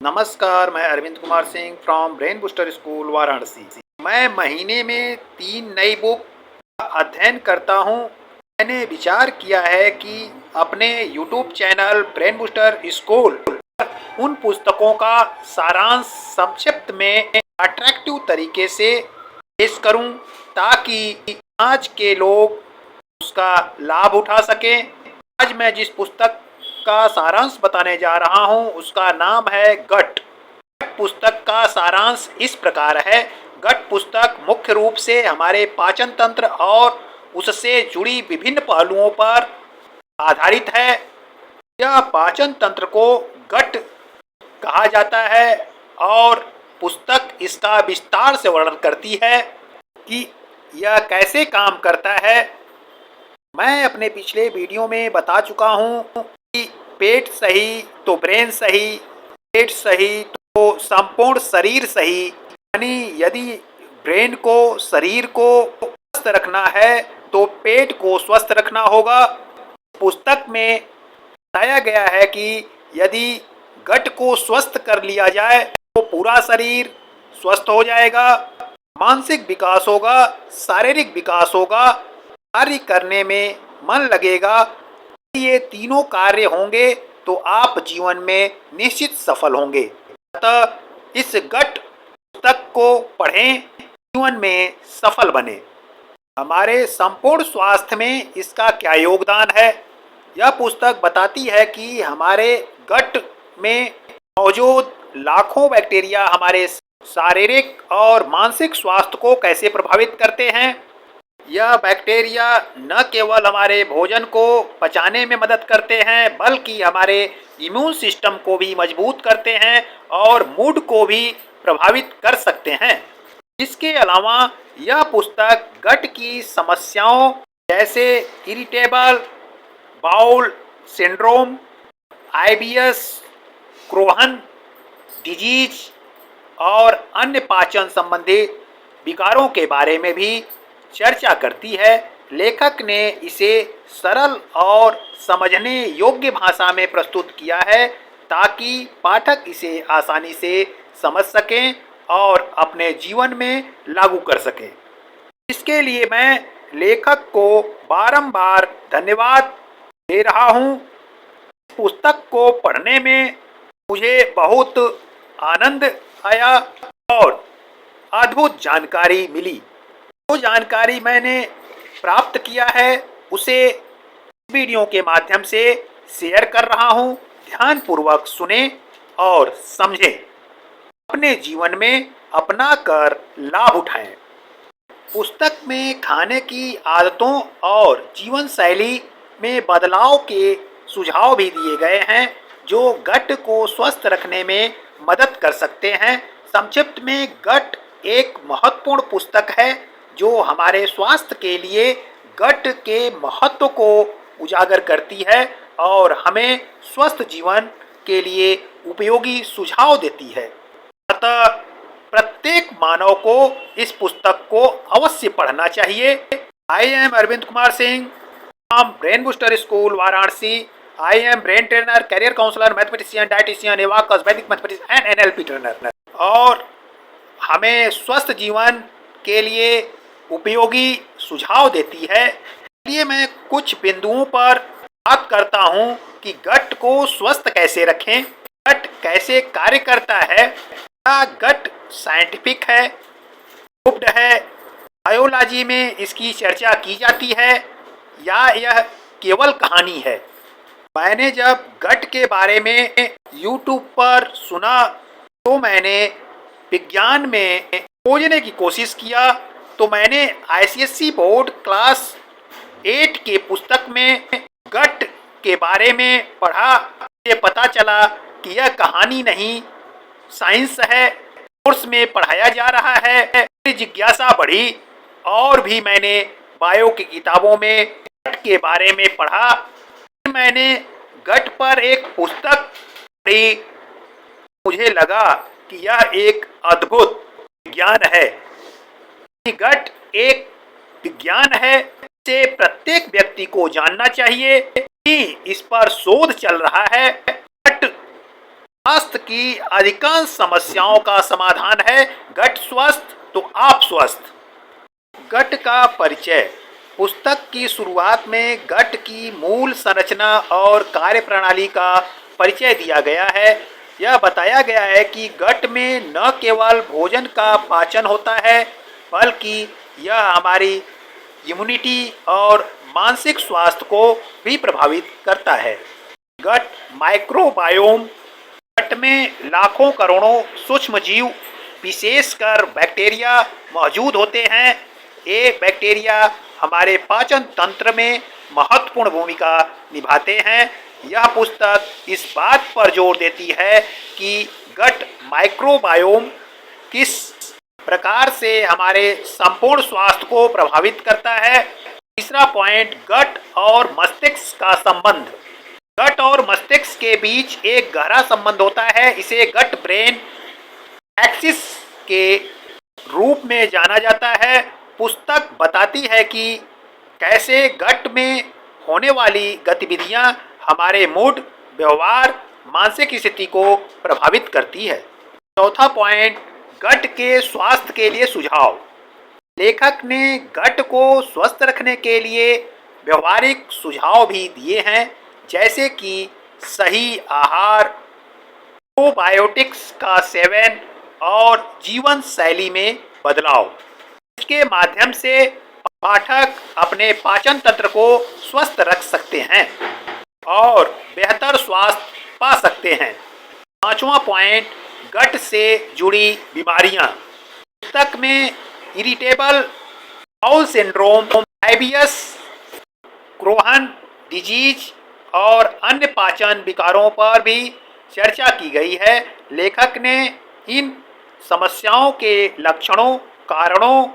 नमस्कार, मैं Arvind Kumar Singh from brain booster school Varanasi. मैं महीने में 3 नई बुक का अध्ययन करता हूँ। मैंने विचार किया है कि अपने YouTube channel brain booster school पर उन पुस्तकों का सारांश संक्षिप्त में अट्रैक्टिव तरीके से पेश करूँ ताकि आज के लोग उसका लाभ उठा सकें। आज मैं जिस पुस्तक का सारांश बताने जा रहा हूँ उसका नाम है गट। पुस्तक का सारांश इस प्रकार है। गट पुस्तक मुख्य रूप से हमारे पाचन तंत्र और उससे जुड़ी विभिन्न पहलुओं पर आधारित है। यह पाचन तंत्र को गट कहा जाता है और पुस्तक इसका विस्तार से वर्णन करती है कि यह कैसे काम करता है। मैं अपने पिछले वीडियो में बता चुका हूँ कि पेट सही तो ब्रेन सही, पेट सही तो संपूर्ण शरीर सही। यानी यदि ब्रेन को, शरीर को स्वस्थ रखना है तो पेट को स्वस्थ रखना होगा। पुस्तक में बताया गया है कि यदि गट को स्वस्थ कर लिया जाए तो पूरा शरीर स्वस्थ हो जाएगा, मानसिक विकास होगा, शारीरिक विकास होगा, कार्य करने में मन लगेगा। ये तीनों कार्य होंगे तो आप जीवन में निश्चित सफल होंगे। अतः इस गट पुस्तक को पढ़ें, जीवन में सफल बने। हमारे संपूर्ण स्वास्थ्य में इसका क्या योगदान है? यह पुस्तक बताती है कि हमारे गट में मौजूद लाखों बैक्टीरिया हमारे शारीरिक और मानसिक स्वास्थ्य को कैसे प्रभावित करते हैं। यह बैक्टीरिया न केवल हमारे भोजन को पचाने में मदद करते हैं बल्कि हमारे इम्यून सिस्टम को भी मजबूत करते हैं और मूड को भी प्रभावित कर सकते हैं। इसके अलावा यह पुस्तक गट की समस्याओं जैसे irritable bowel syndrome, IBS, Crohn disease और अन्य पाचन संबंधी विकारों के बारे में भी चर्चा करती है। लेखक ने इसे सरल और समझने योग्य भाषा में प्रस्तुत किया है ताकि पाठक इसे आसानी से समझ सकें और अपने जीवन में लागू कर सकें। इसके लिए मैं लेखक को बारंबार धन्यवाद दे रहा हूँ। पुस्तक को पढ़ने में मुझे बहुत आनंद आया और अद्भुत जानकारी मिली। जो जानकारी मैंने प्राप्त किया है उसे वीडियो के माध्यम से शेयर कर रहा हूँ। ध्यानपूर्वक सुने और समझें, अपने जीवन में अपना कर लाभ उठाएं। पुस्तक में खाने की आदतों और जीवन शैली में बदलाव के सुझाव भी दिए गए हैं जो गट को स्वस्थ रखने में मदद कर सकते हैं। संक्षिप्त में गट एक महत्वपूर्ण पुस्तक है जो हमारे स्वास्थ्य के लिए गट के महत्व को उजागर करती है और हमें स्वस्थ जीवन के लिए उपयोगी सुझाव देती है। अतः प्रत्येक मानव को इस पुस्तक को अवश्य पढ़ना चाहिए। I am Arvind Kumar Singh from brain booster school Varanasi. I am brain trainer, career counsellor, mathematician, dietitian, abacus, Vedic mathematics and NLP trainer. और हमें स्वस्थ जीवन के लिए उपयोगी सुझाव देती है। इसलिए मैं कुछ बिंदुओं पर बात करता हूं कि गट को स्वस्थ कैसे रखें, गट कैसे कार्य करता है, क्या गट साइंटिफिक है, प्रूव्ड है, बायोलॉजी में इसकी चर्चा की जाती है या यह केवल कहानी है। मैंने जब गट के बारे में यूट्यूब पर सुना तो मैंने विज्ञान में खोजने की कोशिश किया। तो मैंने आईसीएसई बोर्ड क्लास 8 के पुस्तक में गट के बारे में पढ़ा। ये पता चला कि यह कहानी नहीं, साइंस है, कोर्स में पढ़ाया जा रहा है। मेरी जिज्ञासा बढ़ी और भी मैंने बायो की किताबों में गट के बारे में पढ़ा। मैंने गट पर एक पुस्तक पढ़ी। मुझे लगा कि यह एक अद्भुत विज्ञान है। गट एक विज्ञान है जिसे प्रत्येक व्यक्ति को जानना चाहिए कि इस पर शोध चल रहा है। गट स्वास्थ्य की अधिकांश समस्याओं का समाधान है गट स्वस्थ तो आप स्वस्थ। गट का परिचय। पुस्तक की शुरुआत में गट की मूल संरचना और कार्यप्रणाली का परिचय दिया गया है। यह बताया गया है कि गट में न केवल भोजन का पाचन होता है, बल्कि यह हमारी इम्यूनिटी और मानसिक स्वास्थ्य को भी प्रभावित करता है। Gut microbiome. गट में लाखों करोड़ों सूक्ष्म जीव, विशेषकर बैक्टीरिया मौजूद होते हैं। ये बैक्टीरिया हमारे पाचन तंत्र में महत्वपूर्ण भूमिका निभाते हैं। यह पुस्तक इस बात पर जोर देती है कि गट माइक्रोबायोम किस प्रकार से हमारे संपूर्ण स्वास्थ्य को प्रभावित करता है। तीसरा पॉइंट, गट और मस्तिष्क का संबंध। गट और मस्तिष्क के बीच एक गहरा संबंध होता है। इसे गट ब्रेन एक्सिस के रूप में जाना जाता है। पुस्तक बताती है कि कैसे गट में होने वाली गतिविधियां हमारे मूड, व्यवहार, मानसिक स्थिति को प्रभावित करती है। चौथा पॉइंट, गट के स्वास्थ्य के लिए सुझाव। लेखक ने गट को स्वस्थ रखने के लिए व्यवहारिक सुझाव भी दिए हैं, जैसे कि सही आहार, प्रोबायोटिक्स का सेवन और जीवन शैली में बदलाव। इसके माध्यम से पाठक अपने पाचन तंत्र को स्वस्थ रख सकते हैं और बेहतर स्वास्थ्य पा सकते हैं। पांचवा पॉइंट, गट से जुड़ी बीमारियां। पुस्तक में irritable bowel syndrome, IBS, Crohn disease और अन्य पाचन विकारों पर भी चर्चा की गई है। लेखक ने इन समस्याओं के लक्षणों, कारणों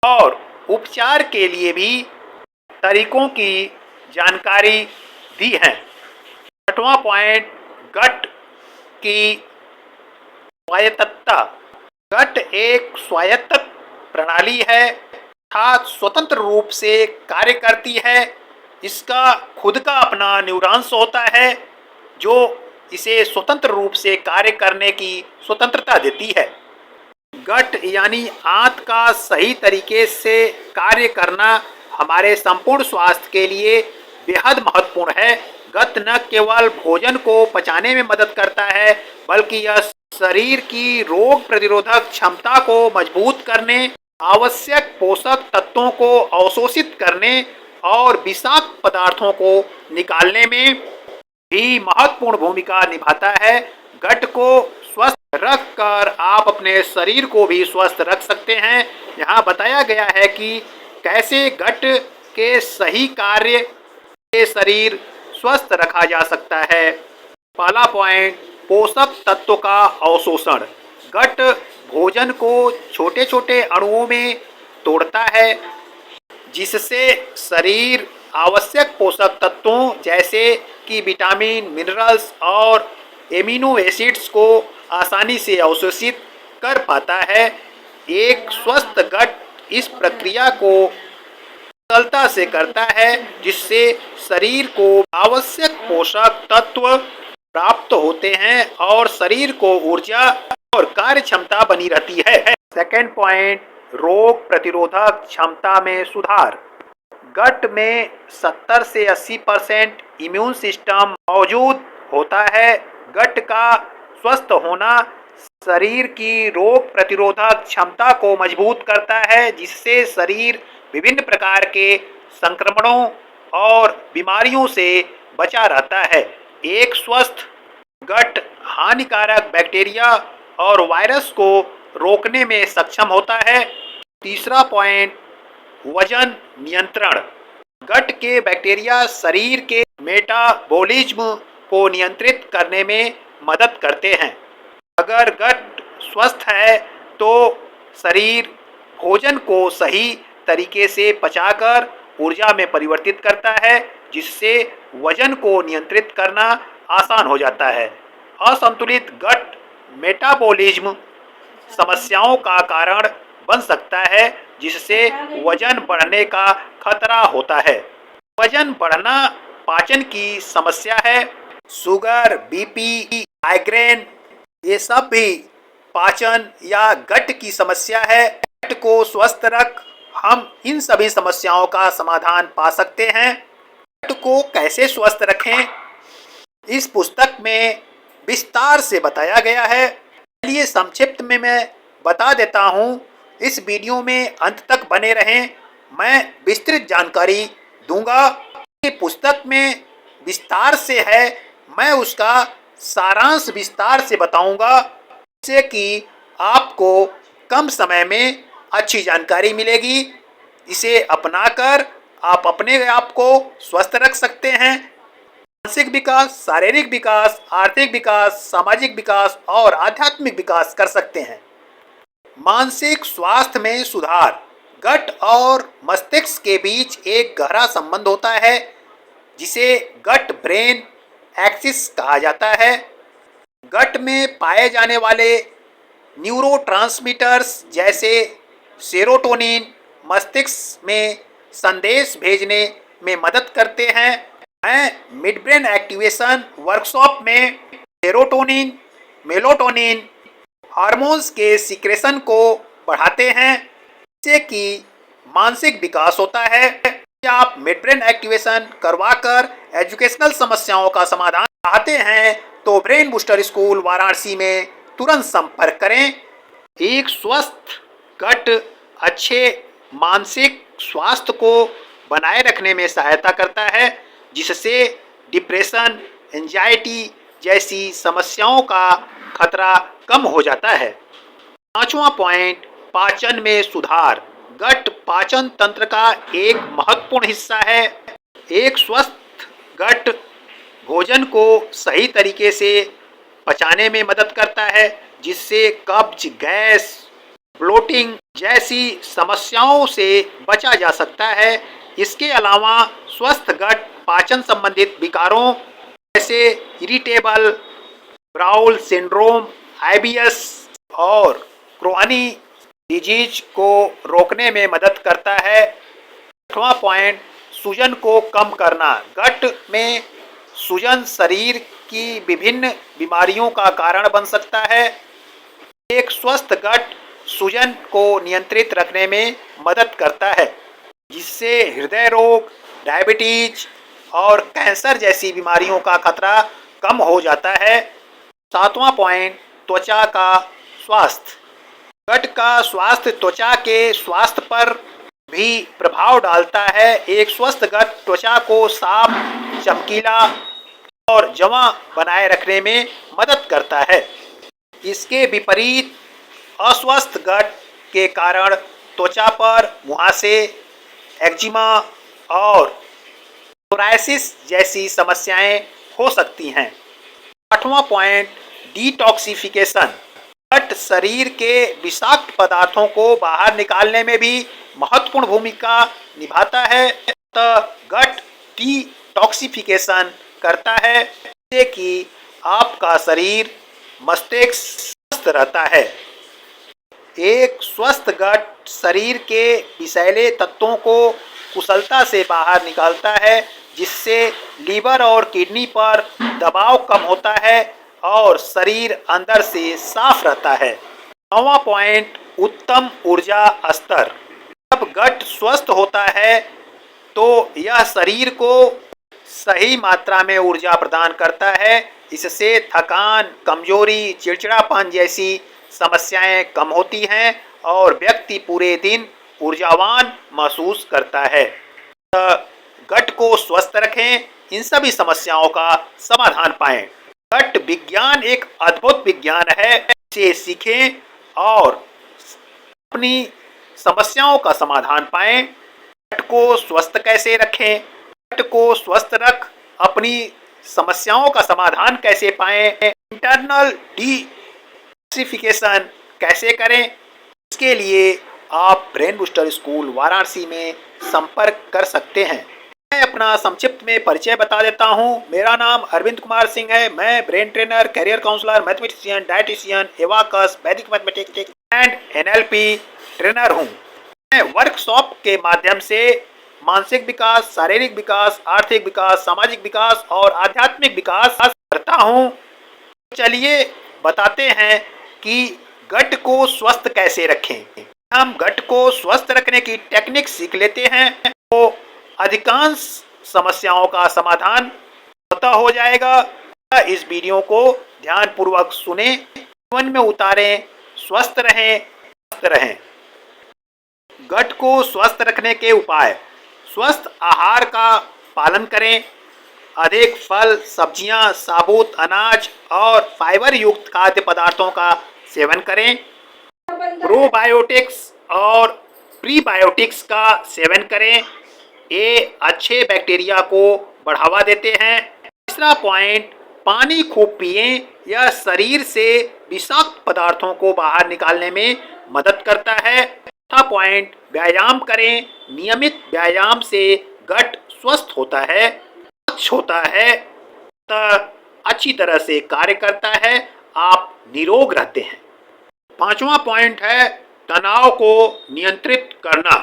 और उपचार के लिए भी तरीकों की जानकारी दी है। छठवां पॉइंट, गट की स्वायत्तता। गट एक स्वायत्त प्रणाली है, अर्थात स्वतंत्र रूप से कार्य करती है। इसका खुद का अपना न्यूरॉन्स होता है जो इसे स्वतंत्र रूप से कार्य करने की स्वतंत्रता देती है। गट यानी आंत का सही तरीके से कार्य करना हमारे संपूर्ण स्वास्थ्य के लिए बेहद महत्वपूर्ण है। गट न केवल भोजन को पचाने में मदद करता है, बल्कि यह शरीर की रोग प्रतिरोधक क्षमता को मजबूत करने, आवश्यक पोषक तत्वों को अवशोषित करने और विषाक्त पदार्थों को निकालने में भी महत्वपूर्ण भूमिका निभाता है। गट को स्वस्थ रखकर आप अपने शरीर को भी स्वस्थ रख सकते हैं। यहाँ बताया गया है कि कैसे गट के सही कार्य से शरीर स्वस्थ रखा जा सकता है। पहला पॉइंट, पोषक तत्व का अवशोषण। गट भोजन को छोटे छोटे अणुओं में तोड़ता है, जिससे शरीर आवश्यक पोषक तत्वों जैसे कि विटामिन, मिनरल्स और एमिनो एसिड्स को आसानी से अवशोषित कर पाता है। एक स्वस्थ गट इस प्रक्रिया को सरलता से करता है, जिससे शरीर को आवश्यक पोषक तत्व प्राप्त होते हैं और शरीर को ऊर्जा और कार्य क्षमता बनी रहती है। सेकेंड पॉइंट, रोग प्रतिरोधक क्षमता में सुधार। गट में 70 से 80% इम्यून सिस्टम मौजूद होता है। गट का स्वस्थ होना शरीर की रोग प्रतिरोधक क्षमता को मजबूत करता है, जिससे शरीर विभिन्न प्रकार के संक्रमणों और बीमारियों से बचा रहता है। एक स्वस्थ गट हानिकारक बैक्टीरिया और वायरस को रोकने में सक्षम होता है। तीसरा पॉइंट, वजन नियंत्रण। गट के बैक्टीरिया शरीर के मेटाबॉलिज्म को नियंत्रित करने में मदद करते हैं। अगर गट स्वस्थ है तो शरीर भोजन को सही तरीके से पचाकर ऊर्जा में परिवर्तित करता है, जिससे वजन को नियंत्रित करना आसान हो जाता है। असंतुलित गट मेटाबॉलिज्म समस्याओं का कारण बन सकता है, जिससे वजन बढ़ने का खतरा होता है। वजन बढ़ना पाचन की समस्या है। शुगर, बीपी माइग्रेन, ये सब भी पाचन या गट की समस्या है। गट को स्वस्थ रख हम इन सभी समस्याओं का समाधान पा सकते हैं। गट को कैसे स्वस्थ रखें, इस पुस्तक में विस्तार से बताया गया है। चलिए संक्षिप्त में मैं बता देता हूँ। इस वीडियो में अंत तक बने रहें, मैं विस्तृत जानकारी दूंगा। ये पुस्तक में विस्तार से है, मैं उसका सारांश विस्तार से बताऊंगा, जिससे कि आपको कम समय में अच्छी जानकारी मिलेगी। इसे अपनाकर आप अपने आप को स्वस्थ रख सकते हैं। मानसिक विकास, शारीरिक विकास, आर्थिक विकास, सामाजिक विकास और आध्यात्मिक विकास कर सकते हैं। मानसिक स्वास्थ्य में सुधार, गट और मस्तिष्क के बीच एक गहरा संबंध होता है, जिसे गट ब्रेन एक्सिस कहा जाता है। गट में पाए जाने वाले न्यूरोट्रांसमीटर्स जैसे सेरोटोनिन मस्तिष्क में संदेश भेजने में मदद करते हैं। मैं मिड ब्रेन एक्टिवेशन वर्कशॉप में सेरोटोनिन, मेलाटोनिन हार्मोन्स के सीक्रेशन को बढ़ाते हैं, जिससे कि मानसिक विकास होता है। आप मिड ब्रेन एक्टिवेशन करवाकर एजुकेशनल समस्याओं का समाधान चाहते हैं तो ब्रेन बूस्टर स्कूल वाराणसी में तुरंत संपर्क करें। एक स्वस्थ गट अच्छे मानसिक स्वास्थ्य को बनाए रखने में सहायता करता है, जिससे डिप्रेशन, एंजाइटी जैसी समस्याओं का खतरा कम हो जाता है। पांचवा पॉइंट, पाचन में सुधार। गट पाचन तंत्र का एक महत्वपूर्ण हिस्सा है। एक स्वस्थ गट भोजन को सही तरीके से पचाने में मदद करता है, जिससे कब्ज, गैस, ब्लोटिंग जैसी समस्याओं से बचा जा सकता है। इसके अलावा स्वस्थ गट पाचन संबंधित विकारों जैसे इरिटेबल बाउल सिंड्रोम, आईबीएस और क्रोहनी डिजीज को रोकने में मदद करता है। आठवां पॉइंट, सूजन को कम करना। गट में सूजन शरीर की विभिन्न बीमारियों का कारण बन सकता है। एक स्वस्थ गट सूजन को नियंत्रित रखने में मदद करता है, जिससे हृदय रोग, डायबिटीज और कैंसर जैसी बीमारियों का खतरा कम हो जाता है। सातवां पॉइंट, त्वचा का स्वास्थ्य। गट का स्वास्थ्य त्वचा के स्वास्थ्य पर भी प्रभाव डालता है। एक स्वस्थ गट त्वचा को साफ, चमकीला और जवां बनाए रखने में मदद करता है। इसके विपरीत अस्वस्थ गट के कारण त्वचा पर मुहासे, एक्जिमा और सोरायसिस जैसी समस्याएं हो सकती हैं। आठवां पॉइंट, डिटॉक्सिफिकेशन। गट शरीर के विषाक्त पदार्थों को बाहर निकालने में भी महत्वपूर्ण भूमिका निभाता है। तो गट डिटॉक्सिफिकेशन करता है, जिससे कि आपका शरीर, मस्तिष्क स्वस्थ रहता है। एक स्वस्थ गट शरीर के विषैले तत्वों को कुशलता से बाहर निकालता है, जिससे लीवर और किडनी पर दबाव कम होता है और शरीर अंदर से साफ रहता है। नौवां पॉइंट, उत्तम ऊर्जा स्तर। जब गट स्वस्थ होता है तो यह शरीर को सही मात्रा में ऊर्जा प्रदान करता है। इससे थकान, कमजोरी, चिड़चिड़ापन जैसी समस्याएं कम होती हैं और व्यक्ति पूरे दिन ऊर्जावान महसूस करता है। गट को स्वस्थ रखें, इन सभी समस्याओं का समाधान पाएं। गट विज्ञान एक अद्भुत विज्ञान है, इसे सीखें और अपनी समस्याओं का समाधान पाएं। गट को स्वस्थ कैसे रखें, गट को स्वस्थ रख अपनी समस्याओं का समाधान कैसे पाएं, इंटरनल डिटॉक्सिफिकेशन कैसे करें, इसके लिए आप ब्रेन बूस्टर स्कूल वाराणसी में संपर्क कर सकते हैं। मैं अपना संक्षिप्त में परिचय बता देता हूं। मेरा नाम अरविंद कुमार सिंह है। मैं brain trainer, career counsellor, mathematician, dietitian, abacus, Vedic mathematics and NLP trainer हूं। मैं वर्कशॉप के माध्यम से मानसिक विकास, शारीरिक विकास, आर्थिक विकास, सामाजिक विकास और आध्यात्मिक विकास करता हूं। चलिए बताते हैं कि गट को स्वस्थ कैसे रखें। हम गट को स्वस्थ रखने की टेक्निक सीख लेते हैं तो अधिकांश समस्याओं का समाधान होता हो जाएगा। इस वीडियो को ध्यानपूर्वक सुने, जीवन में उतारें, स्वस्थ रहें, स्वस्थ रहें। गट को स्वस्थ रखने के उपाय। स्वस्थ आहार का पालन करें। अधिक फल, सब्जियां, साबुत अनाज और फाइबर युक्त खाद्य पदार्थों का सेवन करें। प्रोबायोटिक्स और प्रीबायोटिक्स का सेवन करें। ये अच्छे बैक्टीरिया को बढ़ावा देते हैं। तीसरा पॉइंट, पानी खूब पिएं। यह शरीर से विषाक्त पदार्थों को बाहर निकालने में मदद करता है। चौथा पॉइंट, व्यायाम करें। नियमित व्यायाम से गट स्वस्थ होता है, स्वच्छ होता है, अच्छी तरह से कार्य करता है, आप निरोग रहते हैं। पांचवा पॉइंट है तनाव को नियंत्रित करना।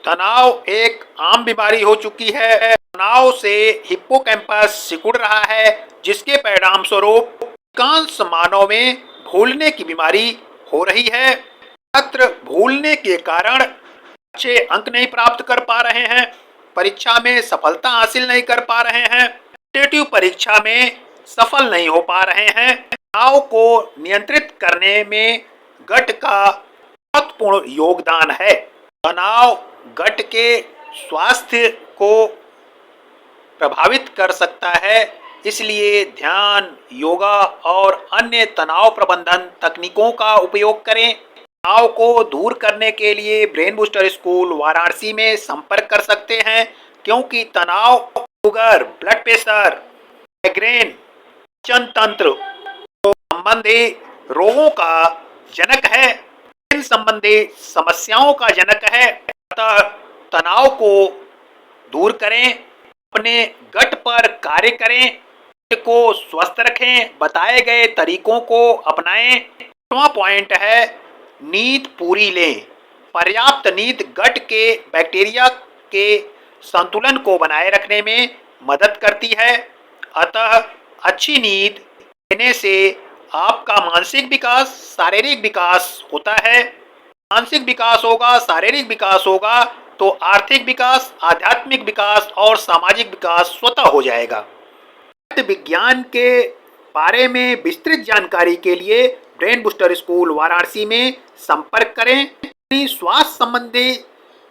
तनाव एक आम बीमारी हो चुकी है। तनाव से हिप्पोकैम्पस सिकुड़ रहा है, जिसके परिणाम स्वरूप अधिकांश मानव में भूलने की बीमारी हो रही है। छात्र भूलने के कारण अच्छे अंक नहीं प्राप्त कर पा रहे हैं, परीक्षा में सफलता हासिल नहीं कर पा रहे हैं, कॉम्पिटिटिव परीक्षा में सफल नहीं हो पा रहे हैं। तनाव को नियंत्रित करने में गट का महत्वपूर्ण योगदान है। तनाव गट के स्वास्थ्य को प्रभावित कर सकता है, इसलिए ध्यान, योगा और अन्य तनाव प्रबंधन तकनीकों का उपयोग करें। तनाव को दूर करने के लिए ब्रेन बूस्टर स्कूल वाराणसी में संपर्क कर सकते हैं, क्योंकि तनाव शुगर, ब्लड प्रेशर, माइग्रेन, पाचन तंत्र संबंधी रोगों का जनक है, इन संबंधी समस्याओं का जनक है। अतः तनाव को दूर करें, अपने गट पर कार्य करें, गट को स्वस्थ रखें, बताए गए तरीकों को अपनाएं। पांचवा पॉइंट है नींद पूरी लें। पर्याप्त नींद गट के बैक्टीरिया के संतुलन को बनाए रखने में मदद करती है। अतः अच्छी नींद लेने से आपका मानसिक विकास, शारीरिक विकास होता है। मानसिक विकास होगा, शारीरिक विकास होगा तो आर्थिक विकास, आध्यात्मिक विकास और सामाजिक विकास स्वतः हो जाएगा। विज्ञान के बारे में विस्तृत जानकारी के लिए ब्रेन बूस्टर स्कूल वाराणसी में संपर्क करें। अपनी स्वास्थ्य संबंधी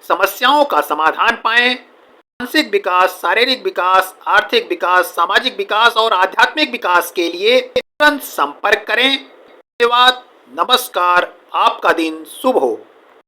समस्याओं का समाधान पाएं। मानसिक विकास, शारीरिक विकास, आर्थिक विकास, सामाजिक विकास और आध्यात्मिक विकास के लिए तुरंत संपर्क करें। धन्यवाद, नमस्कार, आपका दिन शुभ हो।